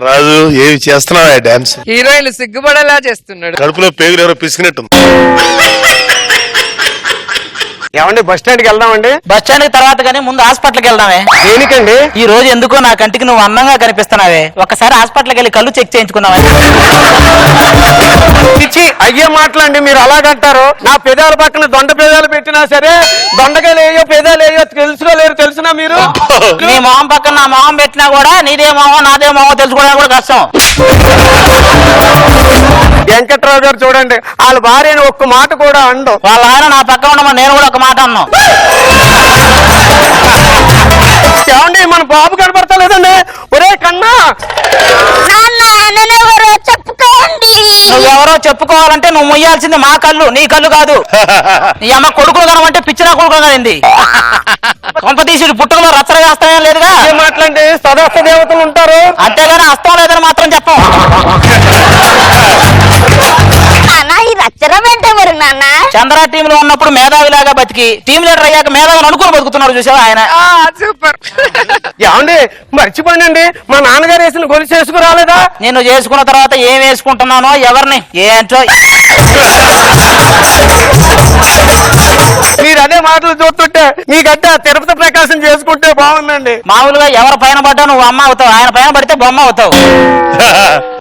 రాజు ఏమి చేస్తున్నావా dance? Heroine సిగ్గుపడేలా చేస్తున్నాడు. కడుపులో పేగులు ఎవరో పిసికినట్టుంది. ఏమండి బస్ స్టాండ్ కి వెళ్దామండి? బస్ స్టాండ్ తర్వాత కానీ ముందు హాస్పిటల్కి వెళ్దామే. దేనికండి? ఈ రోజు ఎందుకో నా కంటికి నువ్వు అందంగా కనిపిస్తున్నావే. ఒకసారి హాస్పిటల్కి వెళ్ళి కళ్ళు చెక్ చేయించుకున్నావా? పిచ్చి అయ్యే మాటలండి మీరు అలాగంటారు. నా పెదాల పక్కన దొండ పెదాలు పెట్టినా సరే దొండకాయలు ఏయో పెదాలు ఏయో తెలుసుకోలేరు. తెలుసునా మీరు? నీ మొహం పక్కన నా మొహం పెట్టినా కూడా నీదే మొహం నాదే మొహం తెలుసుకోవడానికి కూడా కష్టం. వెంకట్రావు గారు చూడండి, వాళ్ళ భార్యని ఒక్క మాట కూడా అండు. వాళ్ళ ఆయన నా పక్కన ఉండమని నేను కూడా ఒక మాట అన్నాను. ఏమండి మన బాబు కనబడతలేదండి. ఒరే కన్నా, నువ్వెవరో చెప్పుకోవాలంటే నువ్వు ముయ్యాల్సింది మా కళ్ళు, నీ కళ్ళు కాదు. నీ అమ్మ కొడుకులు కనమంటే పిచ్చిన కొడుకులు కనింది. కొంపతీసుడు పుట్టుకలో రచ్చర వేస్తానే లేదుగా. ఏం మాట్లాడి సదస్త దేవతలు ఉంటారు, అంతేగాని అస్తం లేదని మాత్రం చెప్పం. చంద్ర టీమ్ లో ఉన్నప్పుడు మేధావిలాగా బతికి టీమ్ లీడర్ అయ్యాక మేధావిని అనుకుని బతుకుతున్నాడు చూసావా ఆయన. సూపర్. ఏమండి మర్చిపోయినండి, మా నాన్నగారు వేసిన గొలుసు వేసుకు రాలేదా? నేను చేసుకున్న తర్వాత ఏం వేసుకుంటున్నానో ఎవరిని ఏంటో. మీరు అదే మాటలు చూస్తుంటే మీకంటే తిరుపతి ప్రకాశం చేసుకుంటే బాగుందండి. మామూలుగా ఎవరి పైన పడ్డా నువ్వు అమ్మ అవుతావు, ఆయన పైన పడితే బొమ్మ అవుతావు.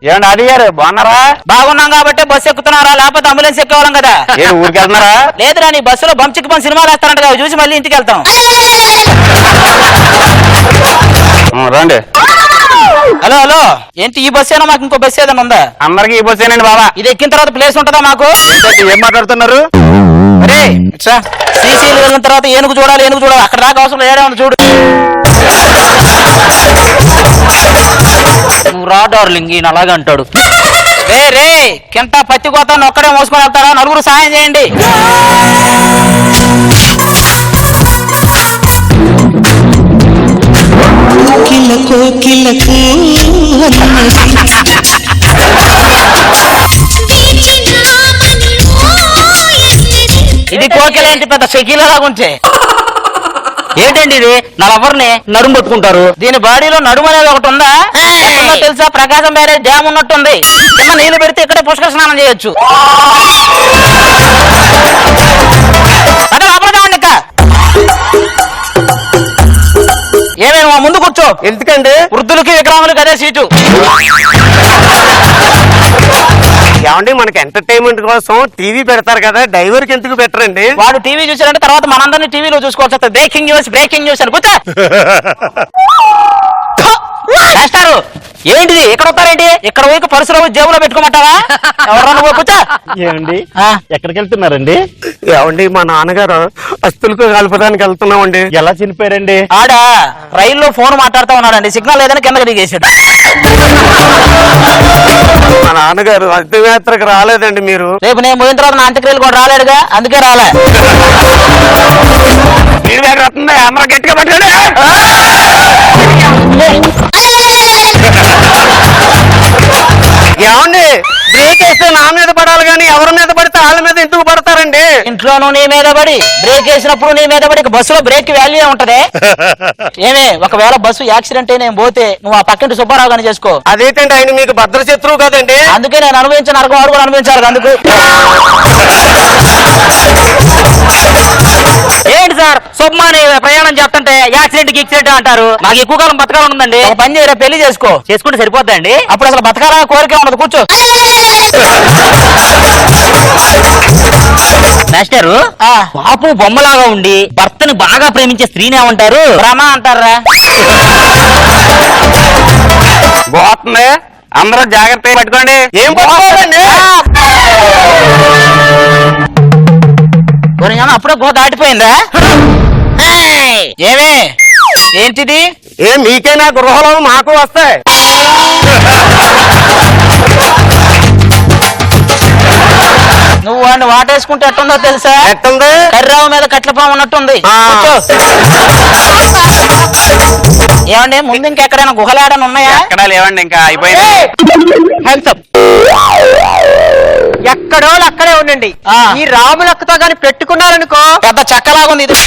ఏమండి అది గారు బాగున్నారా? బాగున్నాం కాబట్టి బస్సు ఎక్కుతున్నారా, లేకపోతే అంబులెన్స్ ఎక్కేవాళ్ళం కదా. ఊరికి వెళ్తున్నారా? లేదురా, నీ బస్సులో బంచిక్కి సినిమాలు వేస్తారంట కదా, చూసి మళ్ళీ ఇంటికి వెళ్తాం. రండి. హలో హలో, ఏంటి ఈ బస్సు ఏనా, మాకు ఇంకో బస్సు ఏదైనా ఉందా? అందరికి ఈ బస్సు ఏనండి బాబా. ఇది ఎక్కిన తర్వాత ప్లేస్ ఉంటుందా మాకు? ఏం మాట్లాడుతున్నారు? అరే శ్రీశైలం వెళ్ళిన తర్వాత ఏనుగు చూడాలి, ఏనుగు చూడాలి, అక్కడ దాకా అవసరం ఏడే ఉంది చూడు. నువ్వు రా డార్లింగ్, ఈయన అలాగే అంటాడు. రే కింట పత్తి కోతాను ఒక్కడే మోసుకొని వెళ్తారా, నలుగురు సాయం చేయండి. ఇది కోకిలేంటి పెద్ద షకీలాగా ఉంచే. ఏంటండి ఇది? నా లవర్ని నడుము పట్టుకుంటారు. దీని బాడీలో నడుము అనేది ఒకటి ఉందా? తెలుసా, ప్రకాశం బ్యారేజ్ డ్యామ్ ఉన్నట్టుంది. కింద నీళ్లు పెడితే ఇక్కడే పుష్కర స్నానం చేయొచ్చు. ఏమేమి మా ముందు కూర్చో. ఎందుకండి? వృద్ధులకి వికలాంగులకి అదే సీటు. ఏమండి మనకి ఎంటర్టైన్మెంట్ కోసం టీవీ పెడతారు కదా, డైవర్ కి ఎందుకు పెట్టరండి? వాడు టీవీ చూసారంటే తర్వాత మనందరినీ టీవీలో చూసుకోవచ్చు. బ్రేకింగ్ న్యూస్ అని కూర్చో. మాస్టారు ఏంటిది ఇక్కడ వస్తారేంటి? ఇక్కడ పోయి పరుసులో జేబులో పెట్టుకోమంటావా? ఎవరన్నా నువ్వు కూర్చో. ఏమండి ఎక్కడికి వెళ్తున్నారండి? ఏమండి మా నాన్నగారు అస్తులకు కలపడానికి వెళ్తున్నామండి. ఎలా చనిపోయారండి? ఆడ రైల్లో ఫోన్ మాట్లాడుతూ ఉన్నాడండి, సిగ్నల్ లేదని కిందకి దిగేసాడు. మా నాన్నగారు అర్థయాత్రకు రాలేదండి. మీరు రేపు నేను పోయిన తర్వాత నా అంత్యక్రియలు కూడా రాలేడుగా, అందుకే రాలే. అందరూ గట్టిగా పట్టుకోండి. ఏమండి బ్రేక్ వేస్తే నా మీద పడాలి కానీ ఎవరి మీద పడితే వాళ్ళ మీద ఎందుకు పడతారండి? ఇంట్లోనూ నీ మీద పడి, బ్రేక్ వేసినప్పుడు నీ మీద పడి, బస్సులో బ్రేక్ వాల్యూ ఉంటది. ఏమే ఒకవేళ బస్సు యాక్సిడెంట్ అయి నేను పోతే నువ్వు ఆ పక్కింటి సుబ్బారావు గాని చేసుకో. అదేంటండి ఆయన మీకు భద్ర శత్రువు కదండి. అందుకే నేను అనుభవించిన నరకం వాడు కూడా అనుభవించాలి. అందుకు ఏంటి సార్ సుబ్మాని ప్రయాణం చేస్తుంటే యాక్సిడెంట్ అంటారు. నాకు ఎక్కువ కాలం బతకాలని ఉందండి. ఒక పని చేయరా, పెళ్లి చేసుకుంటే సరిపోద్దండి. అప్పుడు అసలు బతకాలనే కోరిక ఉండదు. కూర్చో. మాస్టరు పాపు బొమ్మలాగా ఉండి భర్తని బాగా ప్రేమించే స్త్రీని ఏమంటారు? రమ అంటారా? పోతుంది, అందరూ జాగ్రత్తగా పట్టుకోండి. ఏం పట్టుకోవాలండి? అప్పుడే గో దాటిపోయిందా? ఏమే ఏంటిది? మీకైనా గృహలో మాకు వస్తాయి. నువ్వు వాడిని వాటేసుకుంటే ఎట్టుందో తెలుసా? ఎట్టుంది? కర్రావు మీద కట్లపాము ఉన్నట్టుంది. ఏమండి ముందు ఇంకెక్కడైనా గుహలాడని ఉన్నాయా? ఎక్కడా లేవండి, ఇంకా అయిపోయింది. ఎక్కడోళ్ళు అక్కడే ఉండండి. ఆ. ఈ రాములక్కతో గాని పెట్టుకున్నారనుకో పెద్ద చెక్కలాగుంది ఇది.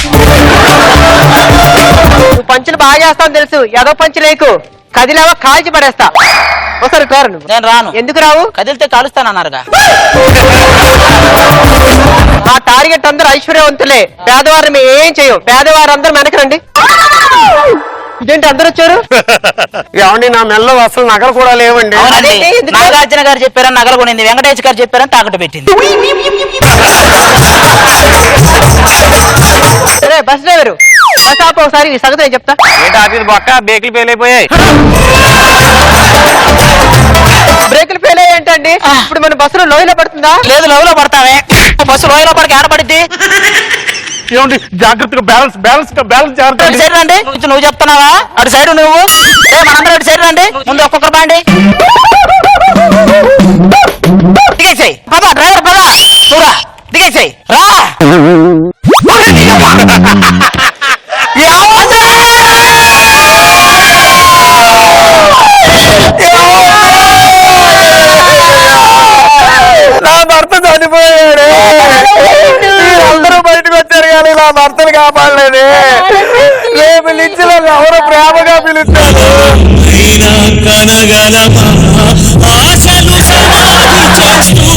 నువ్వు పంచులు బాగా చేస్తావు తెలుసు. ఏదో పంచు లేకు, కదిలేవో కాల్చి పడేస్తా. ఒకసారి కోరు నువ్వు. నేను రాను. ఎందుకు రావు? కదిలితే కాలుస్తానన్నారుగా. ఆ టార్గెట్ అందరూ ఐశ్వర్యవంతులే, పేదవారిని మేము ఏం చేయం. పేదవారు అందరూ వెనక రండి. ఇదేంటి అందరూ వచ్చారు? ఏమండి నా మెల్లో అసలు నగలు కూడా లేవండి. అవునండి, అదేంటి? ఎందుకు? నాగార్జున గారు చెప్పారని నగలు కొనింది, వెంకటేష్ గారు చెప్పారని తాకట్టు పెట్టింది. సరే బస్ డ్రైవరు బస్ ఆపు ఒకసారి, ఈ సంగతి నేను చెప్తా. ఏంటి ఆఫీస్ బొక్క బేకులు ఫెయిల్ అయిపోయాయి. బ్రేకులు ఫెయిల్ అయ్యేంటండి? ఇప్పుడు మన బస్సులో లోయలో పడుతుందా? లేదు, లవ్లో పడతావే. బస్సు లోయలో పడికి ఆడపడిద్ది. ఏమండి జాగ్రత్తగా బ్యాలెన్స్ బ్యాలెన్స్ బ్యాలెన్స్ అటు సైడ్ రండి. నువ్వు చెప్తున్నావా? అటు సైడ్ నువ్వు. మనందరం అటు సైడ్ రండి. ముందు ఒక్కొక్కరు బాండి. దిగేసాయి. పద డ్రైవర్ పద. చూడా దిగేసాయి. రా. నా భర్త చనిపోయాడు. అందరూ బయటకు వచ్చారు కానీ నా భర్తను కాపాడలేదు. రేపు లించులో ఎవరో ప్రేమగా పిలుస్తారు. కనగలమా ఆశలు సమాధి చేస్తూ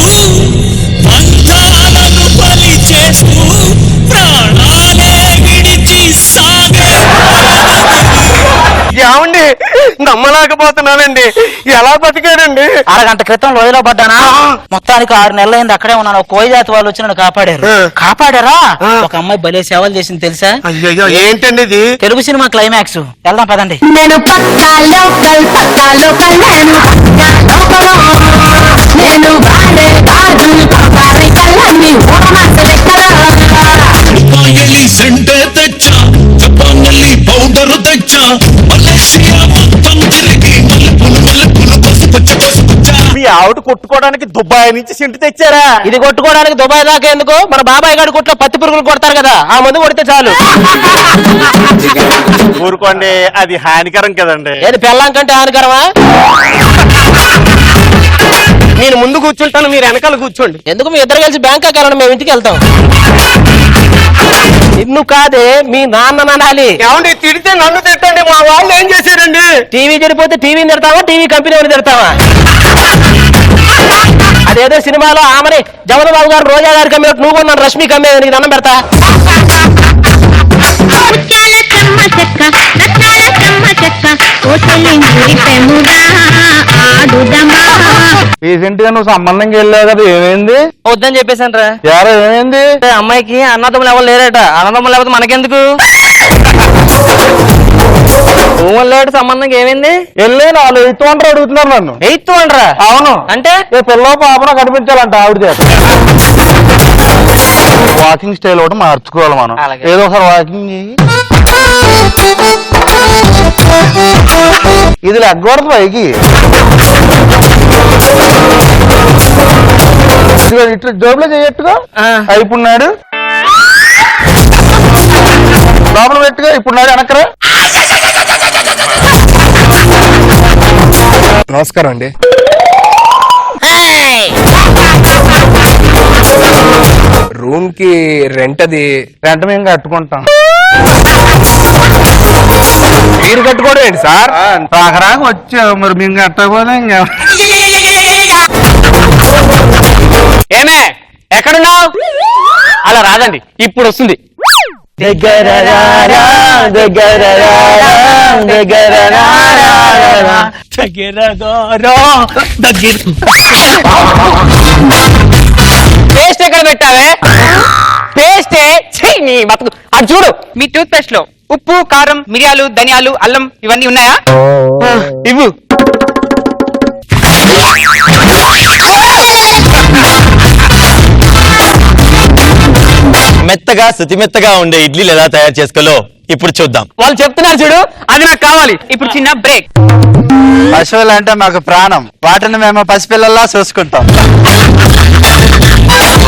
బంధాలను బలి చేస్తూ ప్రాణాలే విడిచి సాగే ఏమండి నమ్మలేకపోతున్నానండి. ఎలా బతికాడండి? అరగంట క్రితం లోయలో పడ్డానా. మొత్తానికి 6 నెలలైంది అక్కడే ఉన్నాను. ఒక కోయి జాతి వాళ్ళు వచ్చి నన్ను కాపాడారు. కాపాడారా? ఒక అమ్మాయి భలే సేవలు చేసింది తెలుసా? అయ్యో ఏంటండి ఇది? Telugu cinema climax. వెళ్దాం పదండి. నేను పక్కా లోకల్ నేను వాడే కాదు పాపారి కళ్ళని రూపాయలి సెంటే తెచ్చా జపానల్లి పౌడర్ తెచ్చా మలేషియా మొత్తం తిరిగి మలుపులు మలుపులు పసుపుచ్చ పసుపుచ్చ మీ ఆవిడ కొట్టుకోవడానికి దుబాయ్ నుంచి సెంటు తెచ్చారా? ఇది కొట్టుకోవడానికి దుబాయ్ దాకా ఎందుకు? మన బాబాయ్ గారి కొట్లో పత్తి పురుగులు కొడతారు కదా, ఆ మందు కొడితే చాలు. ఊరుకోండి, అది హానికరం కదండి. ఏది పెళ్ళాం కంటే హానికరమా? నేను ముందు కూర్చుంటాను, మీరు వెనకాల కూర్చోండి. ఎందుకు? మీ ఇద్దరు కలిసి బ్యాంక్ అకాలండి, మేము ఇంటికి వెళ్తాం. నిన్ను కాదే మీ నాన్న అనాలి. ఏమండి తిడితే నన్ను తిట్టండి. మా వాళ్ళు ఏం చేశారండి? టీవీ చెడిపోతే టీవీని తిడతావా, టీవీ కంపెనీ వాళ్ళు తిడతావా? అదేదో సినిమాలో ఆమెని జగన్ బాబు గారు రోజా గారికి అమ్మేటట్టు నువ్వు నన్ను రష్మి కమ్మే నీకు దండం పెడతా. రీసెంట్ గా నువ్వు సంబంధంకి వెళ్ళావు కదా, ఏమైంది? వద్దని చెప్పేశాను రా. ఎవరో ఏమైంది? అమ్మాయికి అన్నదమ్ములు ఎవరు లేరట. అన్నదమ్ములు లేకపోతే మనకెందుకు? లేడు సంబంధం ఏమైంది? వెళ్ళే వాళ్ళు 800 అడుగుతున్నారు నన్ను. 800? అవును. అంటే పిల్ల పాపన కనిపించాలంట ఆవిడ చేత. వాకింగ్ స్టైల్ ఒకటి మార్చుకోవాలి మనం. అలాగే. ఏదో ఒకసారి వాకింగ్ చెయ్యి. ఇది లెగ్గకూడదు పైకి. ఇట్లా జోబులో చేయట్టుగా అయిపోన్నాడు. లోపల పెట్టుగా ఇప్పుడున్నాడు వెనకరా. నమస్కారం అండి. రూమ్ కి రెంట్ అది వెంట మేము కట్టుకుంటాం. మీరు కట్టుకోవడం ఏంటి సార్? రాకరాక వచ్చావు మరి మేము కట్టకపోతే ఇంకా. ఏమే ఎక్కడున్నావు? అలా రాదండి, ఇప్పుడు వస్తుంది. దగ్గర రారా, దగ్గర రారా, దగ్గర రారా, పేస్ట్ ఎక్కడ పెట్టావే? పేస్టే నీ బతుకు. అది చూడు, మీ టూత్ పేస్ట్ లో ఉప్పు, కారం, మిరియాలు, ధనియాలు, అల్లం ఇవన్నీ ఉన్నాయా? ఇవ్వు. మెత్తగా శుతిమెత్తగా ఉండే ఇడ్లీలు ఎలా తయారు చేసుకోలో ఇప్పుడు చూద్దాం. వాళ్ళు చెప్తున్నారు చూడు, అది నాకు కావాలి. ఇప్పుడు చిన్న బ్రేక్. పశువులు అంటే మాకు ప్రాణం. వాటిని మేము పసిపిల్లల్లా చూసుకుంటాం.